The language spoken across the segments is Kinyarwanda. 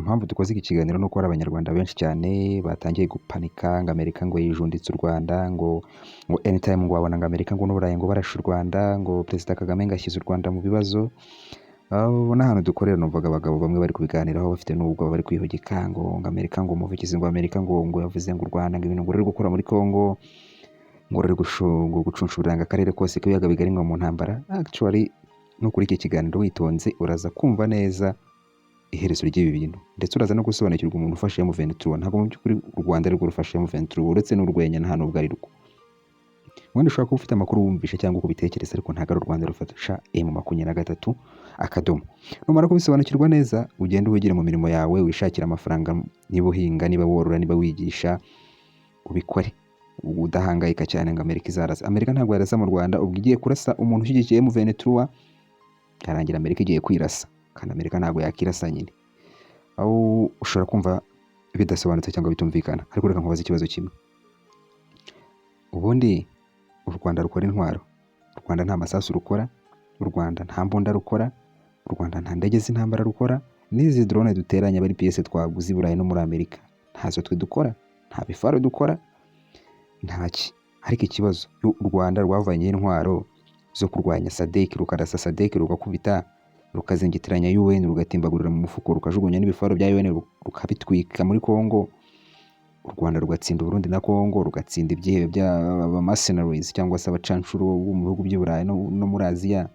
Impamvu dukoze iki kiganiro nuko hari abanyarwanda benshi cyane batangiye gupanika ngo Amerika ngo yijunditse u Rwanda ngo anytime ngo wabona ngo Amerika ngo n'Uburayi ngo barashe u Rwanda ngo Perezida Kagame ngo ashyize u Rwanda mu bibazo. N'ahantu dukorera numvaga abagabo bamwe bari kubiganiraho bafite n'ubwo bari kwihugika ngo Amerika ngo umuvugizi ngo Amerika ngo yavuze ngo u Rwanda ngo ibintu ngo ruri gukora muri Congo ngo ruri gucunshuranga akarere kose k'ibiyaga bigari ngo mu ntambara. Actually nukuri iki kiganiro witonze uraza kumva neza iherezo ry'ibi bintu ndetse uraza no gusobanukirwa umuntu ufashe M23. Ntabwo mu by'ukuri u Rwanda ari rwo rufashe M23 uretse n'urwenya nta nubwo ari rwo. Wenda ushobora kuba ufite amakuru wumvishe cyangwa kubitekereza ariko ntabwo ari u Rwanda rufasha M23 akadomo. Numara kubisobanukirwa neza ugende uhugire mu mirimo yawe wishakira amafaranga, niba uhinga, niba worora, niba wigisha, ubikore udahangayika cyane ngo Amerika izarasa. Amerika ntabwo yarasa mu Rwanda, ubwo igiye kurasa umuntu ushyigikiye M23 karangira Amerika igiye kwirasa, kandi Amerika ntabwo yakirasa nyine. Aho ushobora kumva bidasobanutse cyangwa bitumvikana, ariko reka nkubaze ikibazo kimwe. Ubundi u Rwanda rukora intwaro, u Rwanda nta masasu rukora, u Rwanda nta mbunda rukora, u Rwanda nta ndege z'intambara rukora, n'izi drone duteranya bari PS twaguze i Burayi no muri Amerika ntazo twe dukora, nta bifaro dukora, ntaki. Ariko ikibazo u Rwanda rwavanye intwaro zo kurwanya SADC, rukarasa SADC rugakubita, rukazengitiranya UN, rugatimbagurira mu mufuko, rukajugunya n'ibifaro bya UN rukabitwika muri Congo. U Rwanda rugatsinda Burundi na Congo, rugatsinda ibyihebe by'aba mercenaries cyangwa se abacanshuro bo mu bihugu by'i Burayi no muri Aziya,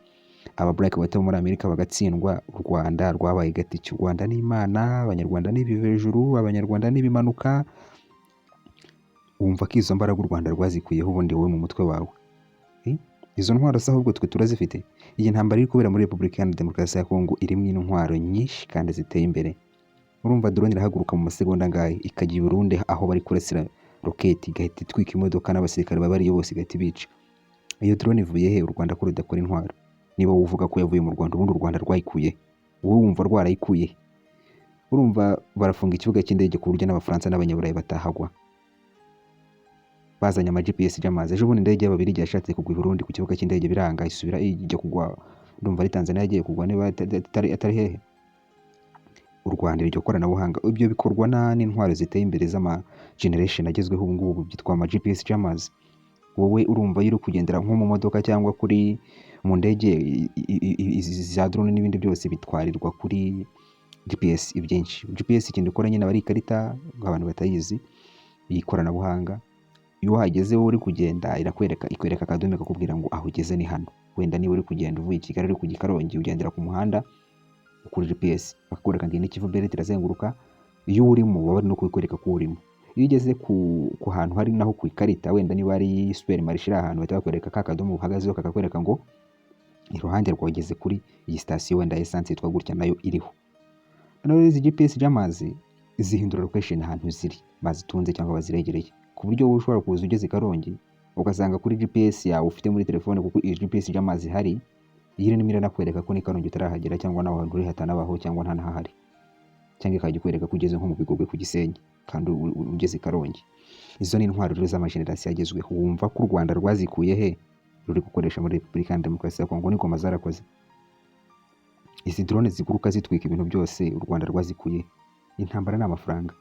aba black water muri Amerika bagatsindwa. U Rwanda rwabaye gatiki. U Rwanda ni Imana, Abanyarwanda ni ibivejuru, Abanyarwanda ni ibimanuka. Wumva ko izo mbaraga u Rwanda rwazikuyeho ubundi wowe mu mutwe wawe? Izo ntwaro se ahubwo twe turazifite? Iyi ntambara iri kubera muri Repubulika Iharanira Demokarasi ya Congo irimo intwaro nyinshi kandi ziteye imbere. Urumva drone irahaguruka mu masegonda ngahe ikajya i Burundi aho bari kurasira roketi, igahita itwika imodoka n'abasirikare babariyo bose igahita ibica. Iyo drone ivuye he? U Rwanda ko rudakora intwaro? Niba uvuga ko yavuye mu Rwanda, ubundi u Rwanda rwayikuye, wowe wumva rwarayikuye? Urumva barafunga ikibuga cy'indege ku buryo n'Abafaransa n'Abanyaburayi batahagwa, bazanye ama GPS by'amazi. Ejo bundi indege y'Ababiligi yashatse kugwa i Burundi ku kibuga cy'indege biranga, isubira ijya kugwa, ndumva ari Tanzania yagiye kugwa, niba atari hehe. U Rwanda iryo koranabuhanga ibyo bikorwa n'intwaro ziteye imbere z'ama generation agezweho ubu ngubu byitwa ama GPS by'amazi. Wowe urumva yiri kugendera nko mu modoka cyangwa kuri mu ndege, za drone n'ibindi byose bitwarirwa kuri GPS ibyinshi. GPS ikindi ikora nyine bari ikarita abantu batayizi, iyi koranabuhanga. Iyo uhageze wowe uri kugenda ikwereka akadomo kakubwira ngo aho ugeze ni hano. Wenda niba uri kugenda uvuye i Kigali uri kujya i Karongi ugendera ku muhanda ukuri GPS bakakwereka ngo n'ikivu mbere kirazenguruka, iyo urimo baba bari no kukwereka ko urimo. Iyo ugeze ku hantu hari naho ku ikarita, wenda niba ari supermarché iri ahantu bahita bakwereka ka kadomo uhagazeho kakakwereka ngo iruhande rwageze kuri iyi station wenda essence yitwa gutya nayo iriho. Noneho izi GPS by'amazi zihindura location ahantu ziri, bazitunze cyangwa baziregereye, ku buryo wowe ushobora kuza ugeze i Karongi ugasanga kuri GPS yawe ufite muri telefone, kuko iyi GPS by'amazi hari iyi irimo iranakwereka ko ni Karongi utarahagera cyangwa naho hantu uri hatanabaho cyangwa nta nahari, cyangwa ikajya ikwereka ko ugeze nko mu Bigogwe ku Gisenyi kandi ugeze i Karongi. Izo ni intwaro rero z'amagenerasiyo agezweho. Wumva ko u Rwanda rwazikuye he ruri gukoresha muri Repubulika Iharanira Demokarasi ya Congo? Ni ngoma zarakoze. Izi drone ziguruka zitwika ibintu byose u Rwanda rwazikuye. Intambara ni amafaranga.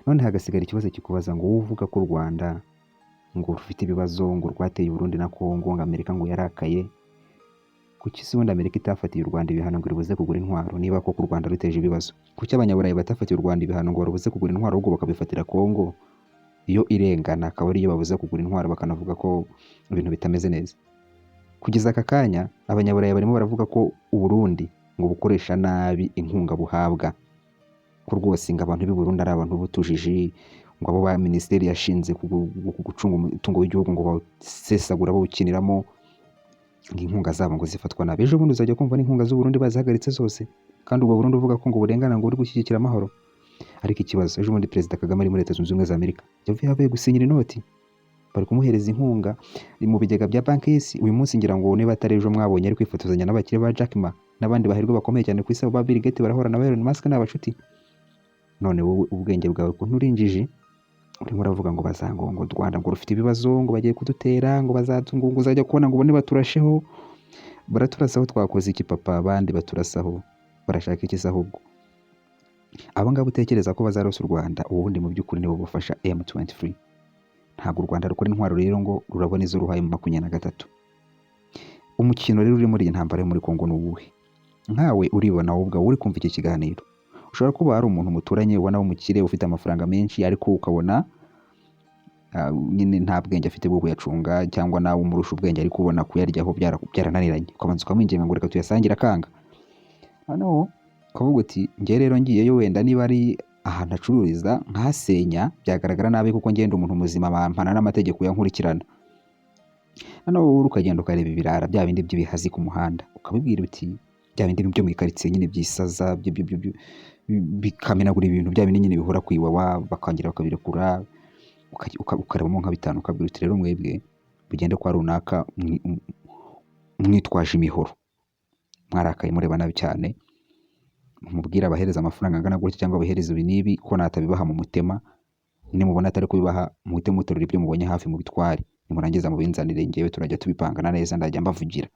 None hagasigara ikibazo kikubaza ngo wowe uvuga ko u Rwanda ngo rufite ibibazo, ngo rwateye Burundi na Congo, ngo Amerika ngo yarakaye. Kuki se ubundi Amerika itafatiye u Rwanda ibihano ngo rubuze kugura intwaro niba koko u Rwanda ruteje ibibazo? Kuki Abanyaburayi batafatiye u Rwanda ibihano ngo rubuze kugura intwaro ahubwo bakabifatira Congo iyo irengana, akaba ariyo babuze kugura intwaro bakanavuga ko ibintu bitameze neza? Kugeza aka kanya Abanyaburayi barimo baravuga ko u Burundi ngo bukoresha nabi inkunga buhabwa, ko rwose ngo abantu b'i Burundi ari abantu butujiji, ngo abo ba minisiteri yashinze gucunga umutungo w'igihugu ngo bawusesagura bawukiniramo, ngo inkunga zabo ngo zifatwa nabi. Ejo bundi uzajya kumva n'inkunga z'u Burundi bazihagaritse zose, kandi ubwo Burundi uvuga ko ngo burengana ngo uri gushyigikira amahoro. Ariko ikibazo, ejo bundi Perezida Kagame ari muri Leta Zunze Ubumwe za Amerika yavuye gusinyira inoti, bari kumuhereza inkunga mu bigega bya banki y'isi. Uyu munsi ngira ngo niba atari ejo mwabonye ari kwifotozanya n'abakire ba Jack Ma n'abandi bahirwe bakomeye cyane ku isi, ba Bill Gates barahora na Elon Musk n'abashuti. None wowe ubwenge bwawe ko nturinjije urimo uravuga ngo bazangongo u Rwanda ngo rufite ibibazo, ngo bagiye kudutera, ngo bazatungungu, uzajya kubona ngo bone baturasheho. Baraturasaho twakoze iki papa? Abandi baturasaho barashaka iki se ahubwo? abo ngabo utekereza ko bazarasa u Rwanda ubundi mu by'ukuri nibo bafasha M23. Ntabwo u Rwanda rukora intwaro rero ngo rurabona izo ruhaye mu 23. Umukino rero uri muri iyi ntambara yo muri Kongo ni uwuhe? Nkawe uribona wowe ubwawe uri kumva iki kiganiro, ushobora kuba hari umuntu muturanye ubona w'umukire ufite amafaranga menshi, ariko ukabona nyine nta bwenge afite bwo kuyacunga, cyangwa nawe umurusha ubwenge ariko ubona kuyaryaho byarananiranye, ukabanza ukamwinginga ngo reka tuyasangire akanga. Noneho ukavuga uti njye rero ngiyeyo wenda niba ari ahantu acururiza nkahasenya byagaragara nabi kuko ngenda umuntu muzima bampana n'amategeko yankurikirana. Noneho wowe ukagenda ukareba ibirara bya bindi by'ibihazi ku muhanda, ukabibwira uti bya bindi byo mu ikaritsiye nyine byisaza bikamenagura ibintu bya bindi nyine bihora ku iwawa bakongera bakabirekura, ukarebamo nka bitanu, ukabwira uti rero mwebwe bigende kwa runaka mwitwaje imihoro, mwarakaye mureba nabi cyane, mubwira abahereza amafaranga angana gutya cyangwa abahereza ibi n'ibi ko natabibaha mu mutema, nimubona atari kubibaha muhite muterura ibyo mubonye hafi mu bitwari, nimurangiza mubinzanire njyewe turajya tubipangana neza, ndajya mbavugira.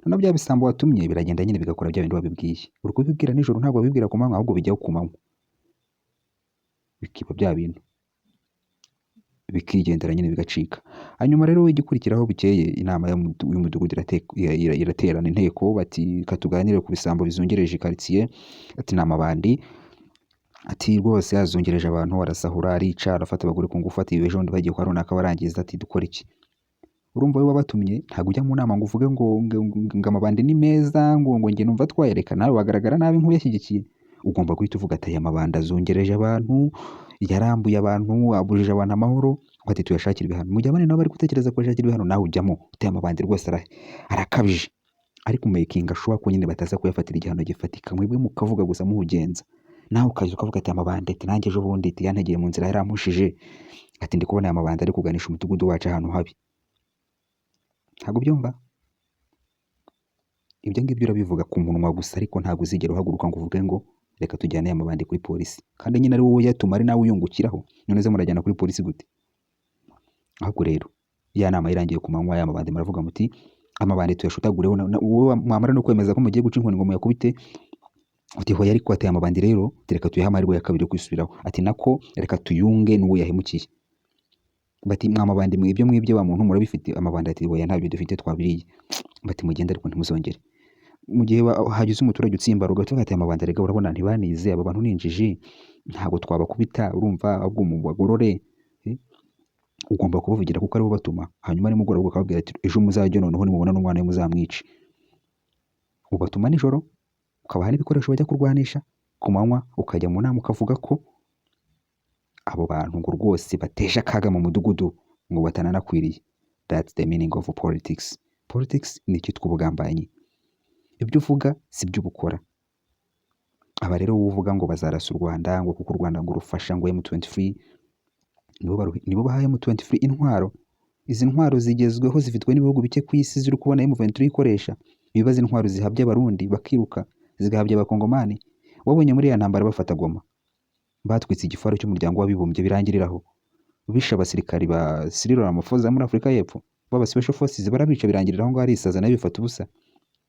Noneho bya bisambo watumye biragenda nyine bigakora bya bindi wabibwiye. Uri kubibwira nijoro ntabwo wabibwira ku manywa, ahubwo bijyaho ku manywa bikiba bya bintu bikigendera nyine bigacika. Hanyuma rero igikurikiraho bukeye inama y'umudugudu iraterana inteko, bati katuganire ku bisambo bizungereje ikaritsiye, ati ni amabandi, ati rwose yazungereje abantu, arasahura, arica, arafata abagore ku ngufu, ati ejo bundi bagiye kwa runaka barangiza, ati dukora iki? Urumva wowe wabatumye ntabwo ujya mu nama ngo uvuge ngo amabandi ni meza, ngo njye numva twayareka, nawe wagaragara nabi nk'uyashyigikiye. Ugomba guhita uvuga ati aya mabandi azungereje abantu, yarambuye abantu, abujije abantu amahoro, ati tuyashakira ibihano. Mu gihe abandi nabo bari gutekereza ko yashakira ibihano, nawe ujyamo uteye amabandi rwose arakabije, ariko making sure ko nyine bataza kuyafatira igihano gifatika. Mwebwe mukavuga gusa muhugenza, nawe ukaza ukavuga ati amabandi, ati nanjye ejo bundi yantegeye mu nzira yarampushije, ati ndi kubona aya mabandi ari kuganisha umudugudu wacu ahantu habi. Ntabwo byumva ibyo ngibyo urabivuga ku munwa gusa, ariko ntabwo uzigera uhaguruka ngo uvuge ngo reka tujyane aya mabandi kuri polisi, kandi nyine ari wowe yatuma ari nawe uyungukiraho. none se murajyana kuri polisi gute? Ahubwo rero ya nama irangiye ku manywa, ya mabandi muravuga muti amabandi tuyashutagureho, wowe mwamara no kwemeza ko mugiye guca inkoni ngo muyakubite, uti hoya ariko ateye amabandi rero reka tuyahe amahirwe ya kabiri kwisubiraho, ati nako reka tuyunge n'uwo yahemukiye. Bati mwamabandi mwibye wa muntu murabifite? Amabandi ati hoya ntabyo dufite twabiriye. Bati mugende ariko ntimuzongere. Mu gihe hagize umuturage utsimba rugato ati amabandi rega urabona ntibanize, aba bantu ninjiji ntabwo twabakubita, urumva ahubwo mu bagorore, ugomba kubavugira kuko aribo batuma. Hanyuma nimugoroba ukababwira ati ejo muzajye noneho nimubona n'umwana we muzamwice. Ubatuma nijoro ukabaha n'ibikoresho bajya kurwanisha, ku manywa ukajya mu nama ukavuga ko abo bantu ngo rwose bateje akaga mu mudugudu, ngo batananakwiriye. That's the meaning of politics. Politics ni icyitwa ubugambanyi. Ibyo uvuga si byo ubukora. Aba rero uvuga ngo bazarasa u Rwanda, ngo kuko u Rwanda ngo rufasha ngo M23, nibo bahaye M23 intwaro. Izi ntwaro zigezweho zifitwe n'ibihugu bike ku isi ziri kubona M23 ikoresha. Ibibazo intwaro zihabye abarundi bakiruka, zigahabye abakongomani. Wabonye muri ya ntambara bafata Goma, batwitse igifaru cy'umuryango w'abibumbye birangiriraho, bisha abasirikari ba Cyril Ramaphosa muri Afurika y'Epfo, baba special forces barabica birangiriraho ngo arisaza nayo bifata ubusa,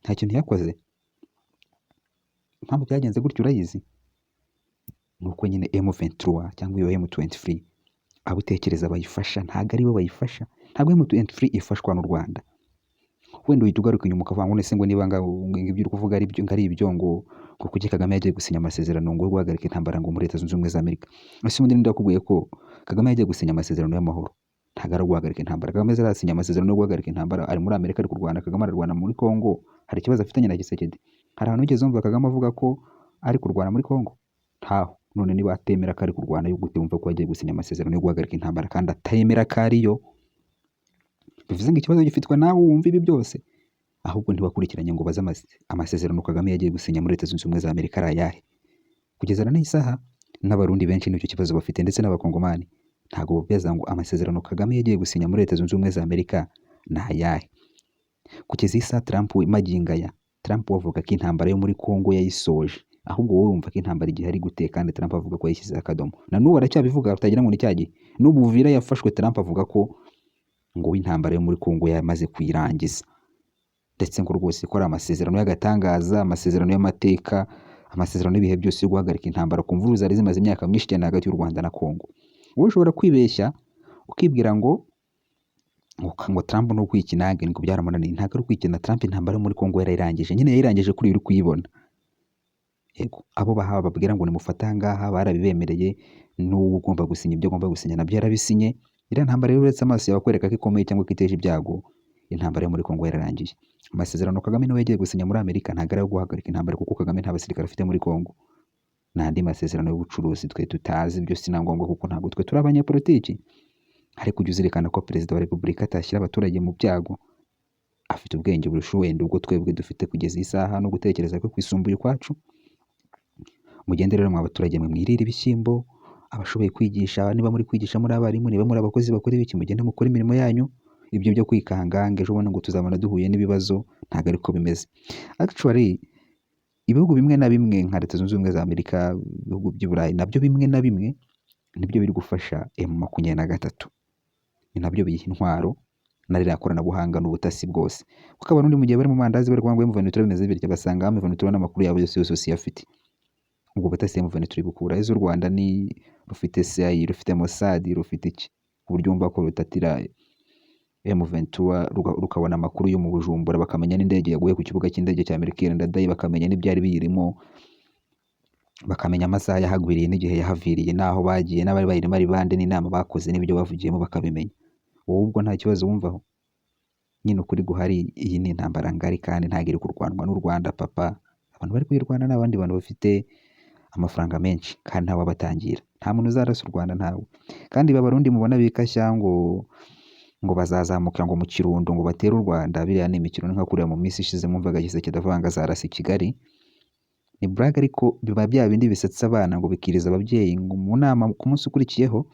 nta kintu yakoze. Impamvu byagenze gutyo urayizi? Nuko nyine M23 cyangwa iyo M23 abo utekereza bayifasha ntago ari bo bayifasha. Ntabwo M23 ifashwa n'u Rwanda. Wenda uhita ugaruka inyuma ukavuga ngo se ngo niba ibyo uri kuvuga ari ibyo ngo kuki Kagame yagiye gusinya amasezerano ngo guhagarika intambara ngo muri Leta Zunze Ubumwe za Amerika. Ese ubundi ndakubwiye ko Kagame yagiye gusinya amasezerano y'amahoro, ntago ari guhagarika intambara. Kagame zarasinya amasezerano yo guhagarika intambara, ari muri Amerika ari kurwana. Kagame ararwana muri Kongo, hari ikibazo afitanye na Gisekedi? Hari ahantu ugeze umva Kagame avuga ko ari kurwana muri Kongo? Ntaho. None niba atemera ko ari kurwana yo gute wumva ko yagiye gusinya amasezerano yo guhagarika intambara kandi atemera ko ariyo? Bivuze ngo ikibazo gifitwe nawe wumva ibi byose, ahubwo ntibakurikiranye ngo baze amasezerano Kagame yagiye gusinya muri Leta Zunze Ubumwe za Amerika ari ayahe. Kugeza na n'isaha n'abarundi benshi nicyo kibazo bafite, ndetse n'abakongomani ntago beza ngo amasezerano Kagame yagiye gusinya muri Leta Zunze Ubumwe za Amerika ni ayahe. Kugeza isa Trump magingaya, Trump wavuga ko intambara yo muri Kongo yayisoje, ahubwo wowe wumva ko intambara igihe ari gute kandi Trump avuga ko yashyize akadomo. Na n'ubu aracyabivuga, utagira ngo ni cyagihe. N'ubu Uvira yafashwe Trump avuga ko ngo intambara yo muri Kongo yamaze kuyirangiza, ndetse ngo rwose ikora amasezerano y'agatangaza, amasezerano y'amateka, amasezerano y'ibihe byose yo guhagarika intambara ku mvururu zari zimaze imyaka myinshi cyane hagati y'u Rwanda na Congo. Wowe ushobora kwibeshya ukibwira ngo Trump ni ukwikinage ngo byaramunaniye. Ntabwo ari ukwikina. Trump intambara yo muri Congo yarayirangije, nyine yayirangije kuri uri kuyibona. Yego, abo bahawe babwira ngo nimufate aha ngaha barabibemereye, n'uwo ugomba gusinya ibyo agomba gusinya nabyo yarabisinye. Iriya ntambara rero uretse amaso yawe kwereka ko ikomeye cyangwa ko iteje ibyago, intambara yo muri Congo yararangiye. Amasezerano Kagame nawe yagiye gusinya muri Amerika ntabwo ari ayo guhagarika intambara, kuko Kagame nta basirikare afite muri Congo. N'andi masezerano y'ubucuruzi twe tutazi, byo si na ngombwa kuko ntabwo twe turi abanyapolitiki. Ariko ujya uzirikana ko perezida wa repubulika atashyira abaturage mu byago. Afite ubwenge burusha wenda ubwo twebwe dufite kugeza iyi saha, no gutekereza ko kwisumbuye ukwacu. Mugende rero mwa baturage mwe mwirire ibishyimbo, abashoboye kwigisha, niba muri kwigisha muri abarimu, niba muri abakozi bakora ibiki, mugende mukore imirimo yanyu. Ibyo byo kwikanga ngo ejo bundi ngo tuzabona duhuye n'ibibazo, ntabwo ariko bimeze. Actually ibihugu bimwe na bimwe nka Leta Zunze Ubumwe za Amerika, ibihugu by'i Burayi, nabyo bimwe na bimwe nibyo biri gufasha M23. Ni nabyo biyiha intwaro na ririya koranabuhanga n'ubutasi bwose. Kuko abarundi mu gihe bari mu mandazi bari kuvuga ngo M23 bimeze bityo, basanga M23 n'amakuru yabo yose afite. Ubwo butasi M23 bukura ezo. U Rwanda ni rufite CIA, rufite Mossad, rufite iki, ku buryo wumva ko rutatira M23 rukabona amakuru yo mu Bujumbura, bakamenya n'indege yaguye ku kibuga cy'indege cya Melchior Ndadaye, bakamenya n'ibyari biyirimo, bakamenya amasaha yahagwiriye n'igihe yahaviriye, n'aho bagiye, n'abari bayirimo ari bande, n'inama bakoze, n'ibyo bavugiyemo bakabimenya. Wowe ubwo nta kibazo wumvaho. Nyine ukuri guhari, iyi ni intambara ngari kandi ntabwo iri kurwanwa n'u Rwanda papa. Abantu bari kuyirwana n'abandi bantu bafite amafaranga menshi kandi ntawe abatangira. Nta muntu uzarasa u Rwanda, ntawe. Kandi b'Abarundi mubona bikashya ngo bazazamuka ngo mu Kirundo ngo batere u Rwanda, biriya ni imikino nka kuriya mu minsi ishize mwumvaga Gisekedi avuga ngo azarasa i Kigali. Ni blague ariko biba bya bindi bisetsa abana ngo bikiriza ababyeyi ngo mu nama ku munsi ukurikiyeho.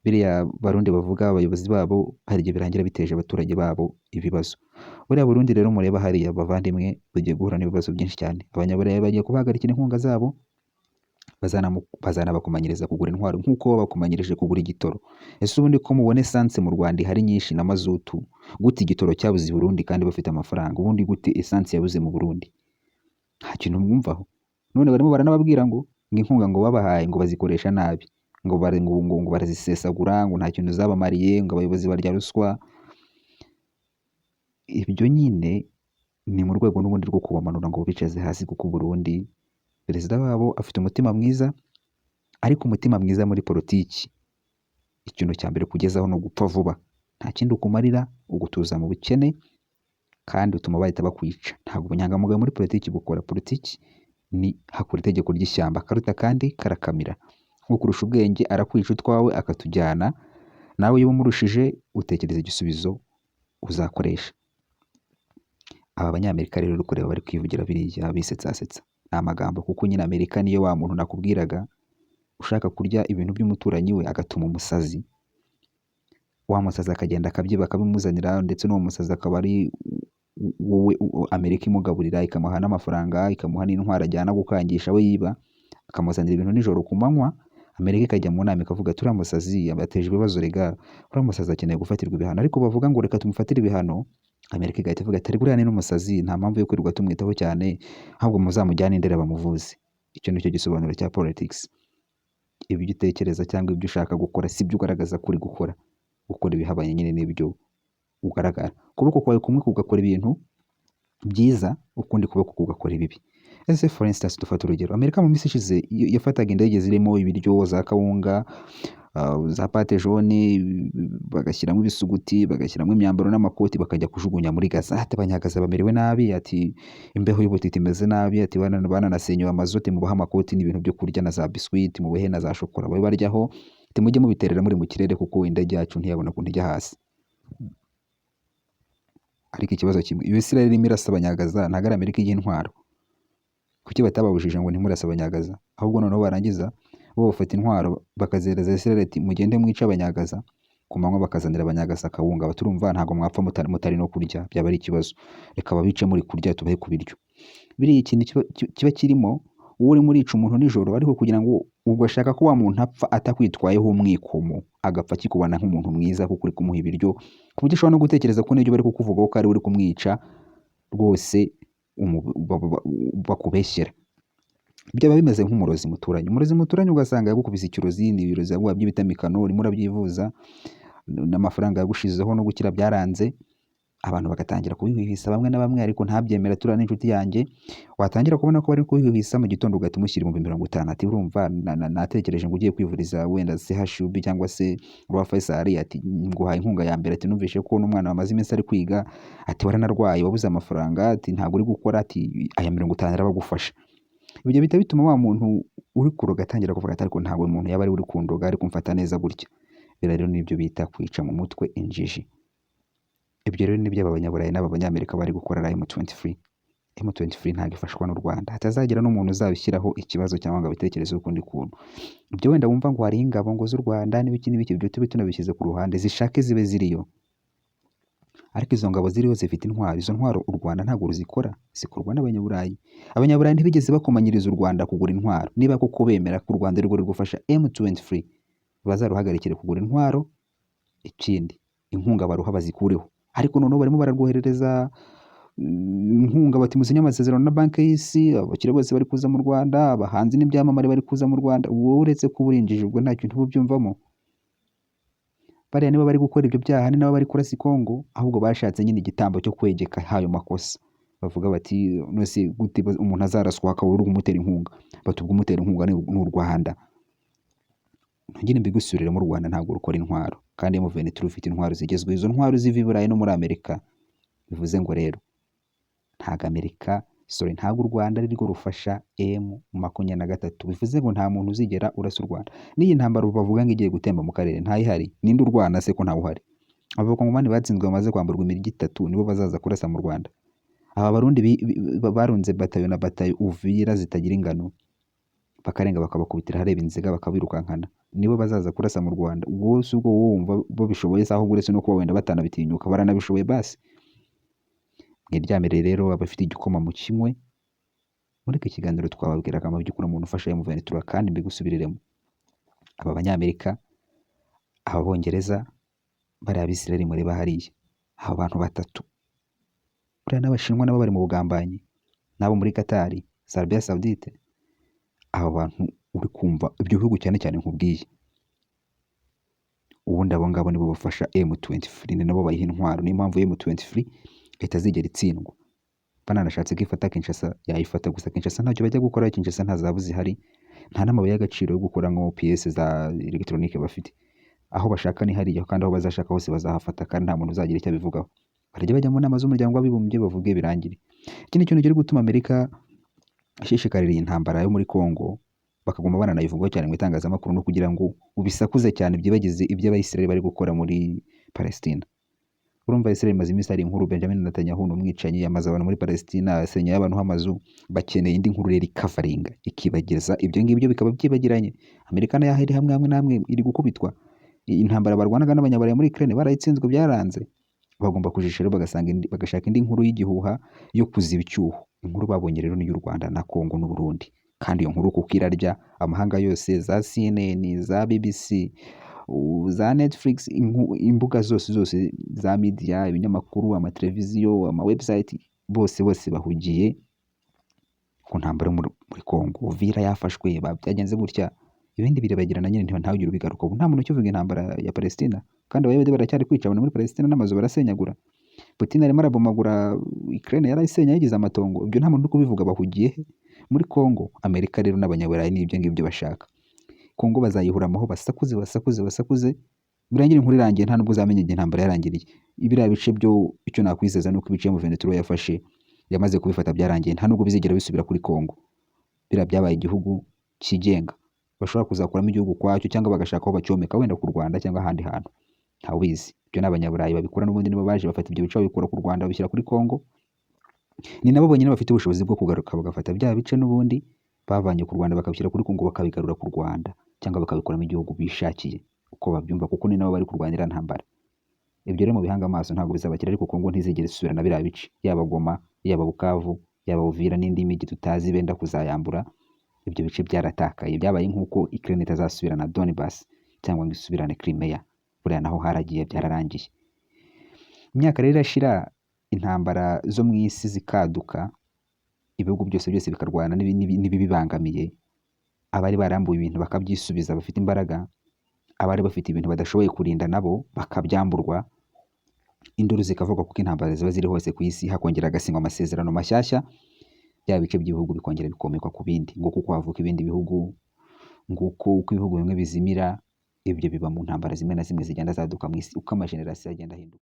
Biriya Barundi bavuga abayobozi babo hari igihe birangira biteje abaturage babo ibibazo. Buriya Burundi rero mureba hariya bavandimwe bugiye guhura n'ibibazo byinshi cyane. Abanyaburayi bagiye kubahagarikira inkunga zabo, bazanabakomanyiriza kugura intwaro nk'uko babakomanyirije kugura igitoro. Ese ubundi ko mubona esanse mu Rwanda ihari nyinshi na mazutu, gute igitoro cyabuze i Burundi kandi bafite amafaranga? Ubundi gute esanse yabuze mu Burundi? Nta kintu mwumvaho. None barimo baranababwira ngo inkunga ngo babahaye ngo bazikoresha nabi, ngo barazisesagura, ngo nta kintu zabamariye, ngo abayobozi barya ruswa. Ibyo nyine ni mu rwego n'ubundi rwo kubamanura ngo bicaze hasi, kuko Burundi perezida wabo afite umutima mwiza, ariko umutima mwiza muri politiki ikintu cya mbere kugezaho no gupfa vuba. Nta kindi ukumarira, ugutuza mu bukene kandi utuma bahita bakwica. Ntabwo ubunyangamugayo muri politiki bukora. Politiki ni hakora itegeko ry'ishyamba, karuta kandi karakamira. Ukurusha ubwenge arakwica utwawe akatujyana, nawe iyo umurushije utekereza igisubizo uzakoresha. Aba banyamerika rero uri kureba bari kwivugira biriya bisetsasetsa ni amagambo, kuko nyine Amerika niyo wa muntu nakubwiraga ushaka kurya ibintu by'umuturanyi we agatuma umusazi, wa musazi akagenda akabyiba akabimuzanira, ndetse n'uwo musazi akaba ari wowe Amerika imugaburira, ikamuha n'amafaranga, ikamuha n'intwaro ajyana gukangisha we yiba, akamuzanira ibintu nijoro ku manywa. Amerika ikajya mu nama ikavuga turiya musazi abateje ibibazo, rega uriya musazi akeneye gufatirwa ibihano. Ariko bavuga ngo reka tumufatire ibihano, Amerika igahita ivuga ati buriya ni n'umusazi, nta mpamvu yo kwirirwa tumwitaho cyane, ahubwo muzamujyane Indera bamuvuze. Icyo nicyo gisobanuro cya politics. Ibyo utekereza cyangwa ibyo ushaka gukora si byo ugaragaza kuri gukora. Gukora ibihabanye nyine n'ibyo ugaragara. Ukuboko kwawe kumwe kugakora ibintu byiza, ukundi kuboko kugakora ibibi. Ese for instance dufata urugero, Amerika mu minsi ishize yafataga indege zirimo ibiryo, za kawunga, za pate jaune, bagashyiramo ibisuguti, bagashyiramo imyambaro n'amakoti, bakajya kujugunya muri Gaza. Ati abanyagaza bamerewe nabi, ati imbeho y'ubutiti imeze nabi, ati bananasenyewe amazu, ati mubaha amakoti n'ibintu byo kurya na za biscuit, mubahe na za shokora babe baryaho, ati mujye mubiterera muri mu kirere kuko indege yacu ntiyabona kuntu ijya hasi. Ariko ikibazo kimwe, Israel irimo irasa abanyagaza, ntabwo ari Amerika igiha intwaro. Kuki batababujije ngo ntimurase abanyagaza? Ahubwo noneho barangiza bo bafata intwaro bakazereza Israel ati mugende mwica abanyagaza, ku manywa bakazanira abanyagaza akawunga. Baturumva ntabwo mwapfa mutari no kurya, byaba ari ikibazo. Reka babice muri kurya, tubahe ku biryo. Biriya ikintu kiba kirimo, wowe urimo urica umuntu nijoro, ariko kugira ngo ubwo ashaka ko wa muntu apfa atakwitwayeho umwikomo, agapfa akikubona nk'umuntu mwiza kuko uri kumuha ibiryo, ku buryo ushobora no gutekereza ko n'ibyo bari kukuvugaho ko ari uri kumwica rwose bakubeshyera. byaba bimeze nk'umurozi muturanye ugasanga yagukubise ikirozi, ni ibirozi yaguha by'ibitamikano, urimo urabyivuza n'amafaranga yagushizeho no gukira byaranze, abantu bagatangira kubihwihwisa bamwe na bamwe, ariko ntabyemera. Turiya n'inshuti yanjye, watangira kubona ko bari kubihwihwisa mu gitondo ugahita umushyira ibihumbi 50, ati urumva natekereje ngo ugiye kwivuriza wenda CHUB cyangwa se Roi Faisal, ati nguhaye inkunga ya mbere, ati numvishe ko n'umwana wamaze iminsi ari kwiga, ati waranarwaye wabuze amafaranga, ati ntabwo uri gukora, ati aya 50 arabagufasha. Ibyo bihita bituma wa muntu uri kuroga atangira kuvuga ati ariko ntabwo umuntu yaba ari uri kundoga, ari kumfata neza gutya. Rero nibyo bita kwica mu mutwe injiji. Ibyo rero nibyo aba banyaburayi n'aba banyamerika bari gukorera M23. M23 ntabwo ifashwa n'u Rwanda, hatazagira n'umuntu uzabishyiraho ikibazo cyangwa ngo abitekerezeho ukundi kuntu. Ibyo wenda wumva ngo hari ingabo ngo z'u Rwanda n'ibiki n'ibiki, ibyo tube tunabishyize ku ruhande, zishake zibe ziriyo, ariko izo ngabo ziriho zifite intwaro. Izo ntwaro u Rwanda ntabwo ruzikora, zikorwa n'abanyaburayi. Abanyaburayi ntibigeze bakomanyiriza u Rwanda kugura intwaro. Niba koko bemera ko u Rwanda ari rwo ruri gufasha M23, bazaruhagarikire kugura intwaro, ikindi inkunga baruha bazikureho. Ariko noneho barimo bararwoherereza inkunga, bati musinye amasezerano na banki y'isi, abakire bose bari kuza mu Rwanda, abahanzi n'ibyamamare bari kuza mu Rwanda. Wowe uretse kuba urinjije, ubwo nta kintu ubyumvamo. Bariya nibo bari gukora ibyo byaha, ni nabo bari kurasa Kongo, ahubwo bashatse nyine igitambo cyo kwegeka hayo makosa. Bavuga bati nose gute umuntu azaraswa akaba uri kumutera inkunga, batubwo umutera inkunga ni u Rwanda. Ntugire mbigusubirire mu Rwanda ntabwo rukora intwaro, kandi M23 ufite intwaro zigezweho. Izo ntwaro ziva i Burayi no muri Amerika. Bivuze ngo rero ntabwo u Rwanda ari rwo rufasha M23. Bivuze ngo nta muntu uzigera urasa u Rwanda. N'iyi ntambara bavuga ngo igiye gutemba mu karere ntayihari, ninde urwana se ko ntawe uhari? Abakongomani batsinzwe bamaze kwamburwa imirigi 3 nibo bazaza kurasa mu Rwanda. Aba Barundi barunze batayo na batayo Uvira zitagira ingano, bakarenga bakabakubitira hareba inziga bakabirukankana, nibo bazaza kurasa mu Rwanda. Ubwo si ubwo wumva bo bishoboye saho uretse no kuba wenda batanabitinyuka, baranabishoboye basi. Mwiryamire rero abafite igikoma mu kimwe. Muri iki kiganiro twababwiraga mu by'ukuri umuntu ufasha M23, kandi mbigusubiriremo. Aba banyamerika, aba bongereza, bari abisirayeli mureba hariya, aba bantu batatu, buriya n'abashinwa nabo bari mu bugambanyi, nabo muri Katari, Arabia Saudite. Aba bantu uri kumva ibyo bihugu cyane cyane nkubwiye, ubundi abo ngabo nibo bafasha M23, ni nabo bayiha intwaro. Niyo mpamvu M23 itazigera itsindwa. Bananashatse ko ifata Kinshasa yayifata, gusa Kinshasa ntacyo bajya gukora. Kinshasa nta zahabu zihari, nta n'amabuye y'agaciro yo gukora nko PS za electronique bafite. Aho bashaka ni hariya, kandi aho bazashaka hose bazahafata, kandi nta muntu uzagira icyo abivugaho. Barajya bajya mu nama z'umuryango w'abibumbye bavuge birangire. Ikindi kintu kiri gutuma Amerika ishishikarira iyi ntambara yo muri Kongo, bakaguma bananayivugaho cyane mu itangazamakuru, no kugira ngo ubisakuze cyane byibagize ibyo Abayisirayeli bari gukora muri Palestina. Urumva Israel imaze iminsi hari inkuru Benjamin Netanyahu n'umwicanyi yamaze abantu muri Palestina, asenya abantu h'amazu. Bakeneye indi nkuru rero ikavaringa ikibageza ibyo ngibyo bikaba byibagiranye. Amerika nayo iri hamwe iri gukubitwa. Intambara barwanaga n'abanyaburayi muri Ukraine barayitsinzwe byaranze. Bagomba kujisha rero bagashaka indi nkuru y'igihuha yo kuziba icyuho. Inkuru babonye rero ni y'u Rwanda na Kongo n'u Burundi, kandi iyo nkuru kuko irarya amahanga yose, za CNN, za BBC, za Netflix, imbuga zose za media, ibinyamakuru, amateleviziyo, website, bose bahugiye ku ntambara muri Kongo. Uvira yafashwe, byagenze gutya, ibindi birabagirana nyine ntawugira ubigaruka. Ubu nta muntu ukivuga intambara ya Palestina, kandi abayahudi baracyari kwica abantu muri Palestina, n'amazu barasenyagura. Putin arimo arabomagura Ukraine, yarayisenya yigize amatongo. Ibyo nta muntu uri kubivuga, bahugiye muri Kongo. Amerika rero n'abanyaburayi n'ibyo ngibyo bashaka. Kongo bazayihuramaho, basakuze, birangira inkuru irangiye, nta nubwo uzamenya igihe intambara yarangiriye. Ibiriya bice byo icyo nakwizeza nuko ibice M23 yafashe yamaze kubifata byarangiye, nta nubwo bizigera bisubira kuri Kongo. Biriya byabaye igihugu kigenga, bashobora kuzakuramo igihugu kwacyo, cyangwa bagashaka aho bacyomeka, wenda ku Rwanda cyangwa ahandi hantu, ntawizi. Ibyo n'abanyaburayi babikora, n'ubundi nibo baje bafata ibyo bice babikura ku Rwanda babishyira kuri Kongo. Ni nabo bonyine bafite ubushobozi bwo kugaruka bagafata bya bice n'ubundi bavanye ku Rwanda bakabishyira kuri Kongo, bakabigarura ku Rwanda, cyangwa bakabikuramo igihugu bishakiye uko babyumva, kuko ni nabo bari kurwanira ntambara. Ibyo rero mu bihanga amaso ntabwo bizabakira, ariko Kongo ntizigera isubira na biriya bice, yaba Goma, yaba Bukavu, yaba Uvira n'indi migi tutazi benda kuzayambura. Ibyo bice byaratakaye, byabaye nk'uko Ukraine itazasubira na Donbass cyangwa ngo isubirane Crimea. Buriya naho haragiye, byararangiye. Imyaka rero irashira, intambara zo mu isi zikaduka, ibihugu byose bikarwana n'ibibibangamiye, abari barambuye ibintu bakabyisubiza bafite imbaraga, abari bafite ibintu badashoboye kurinda nabo bakabyamburwa, induru zikavuga kuko intambara ziba ziri hose ku isi, hakongera hagasinywa amasezerano mashyashya, bya bice by'ibihugu bikongera bikomekwa ku bindi, nguko uko havuka ibindi bihugu, nguko uko ibihugu bimwe bizimira, ibyo biba mu ntambara zimwe na zimwe zigenda zaduka mu isi uko amajenerasiyo agenda ahinduka.